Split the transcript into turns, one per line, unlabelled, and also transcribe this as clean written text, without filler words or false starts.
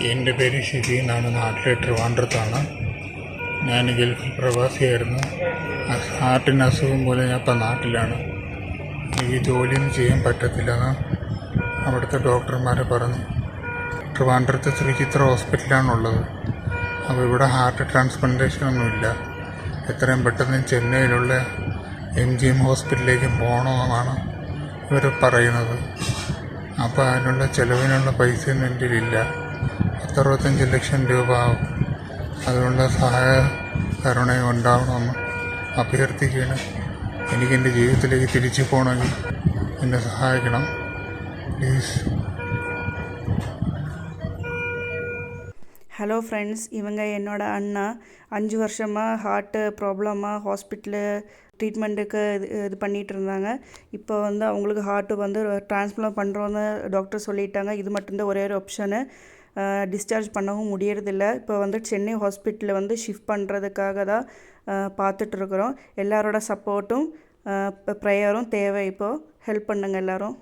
എൻ്റെ പേര് ഷിജി എന്നാണ്. നാട്ടിലെ ട്രിവാൻഡ്രത്താണ്. ഞാൻ ഗൾഫിൽ പ്രവാസിയായിരുന്നു. ഹാർട്ടിന് അസുഖം പോലെ ഞാൻ ഇപ്പം നാട്ടിലാണ്. എനിക്ക് ജോലിയൊന്നും ചെയ്യാൻ പറ്റത്തില്ലെന്ന് അവിടുത്തെ ഡോക്ടർമാർ പറഞ്ഞു. ട്രിവാൻഡ്രത്ത് ശ്രീചിത്ര ഹോസ്പിറ്റലാണുള്ളത്. അപ്പോൾ ഇവിടെ ഹാർട്ട് ട്രാൻസ്പ്ലാന്റേഷനൊന്നുമില്ല. എത്രയും പെട്ടെന്ന് ചെന്നൈയിലുള്ള MGM ഹോസ്പിറ്റലിലേക്ക് പോകണമെന്നാണ് ഇവർ പറയുന്നത്. അപ്പോൾ അതിനുള്ള ചിലവിനുള്ള പൈസയൊന്നും എൻ്റെ കയ്യിലില്ല. 65 ലക്ഷം രൂപ ആവും. അതിനുള്ള സഹായകരുണയും ഉണ്ടാവണമെന്ന് അഭ്യർത്ഥിക്കുകയാണ്. എനിക്കെൻ്റെ ജീവിതത്തിലേക്ക് തിരിച്ചു പോകണമെങ്കിൽ എന്നെ സഹായിക്കണം പ്ലീസ്.
ஹலோ ஃப்ரெண்ட்ஸ், இவங்க என்னோடய அண்ணா. 5 வருஷமாக ஹார்ட்டு ப்ராப்ளமாக ஹாஸ்பிட்டலில் ட்ரீட்மெண்ட்டுக்கு இது பண்ணிகிட்டு இருந்தாங்க. இப்போ அவங்களுக்கு ஹார்ட்டு ட்ரான்ஸ்பிளான்ட் பண்ணுறோன்னு டாக்டர் சொல்லிட்டாங்க. இது மட்டும்தான் ஒரே ஒரு ஆப்ஷனு. டிஸ்சார்ஜ் பண்ணவும் முடியறதில்ல. இப்போ சென்னை ஹாஸ்பிட்டலில் ஷிஃப்ட் பண்ணுறதுக்காக தான் பார்த்துட்ருக்குறோம். எல்லாரோட சப்போர்ட்டும் ப்ரேயரும் தேவை. இப்போது ஹெல்ப் பண்ணுங்கள் எல்லோரும்.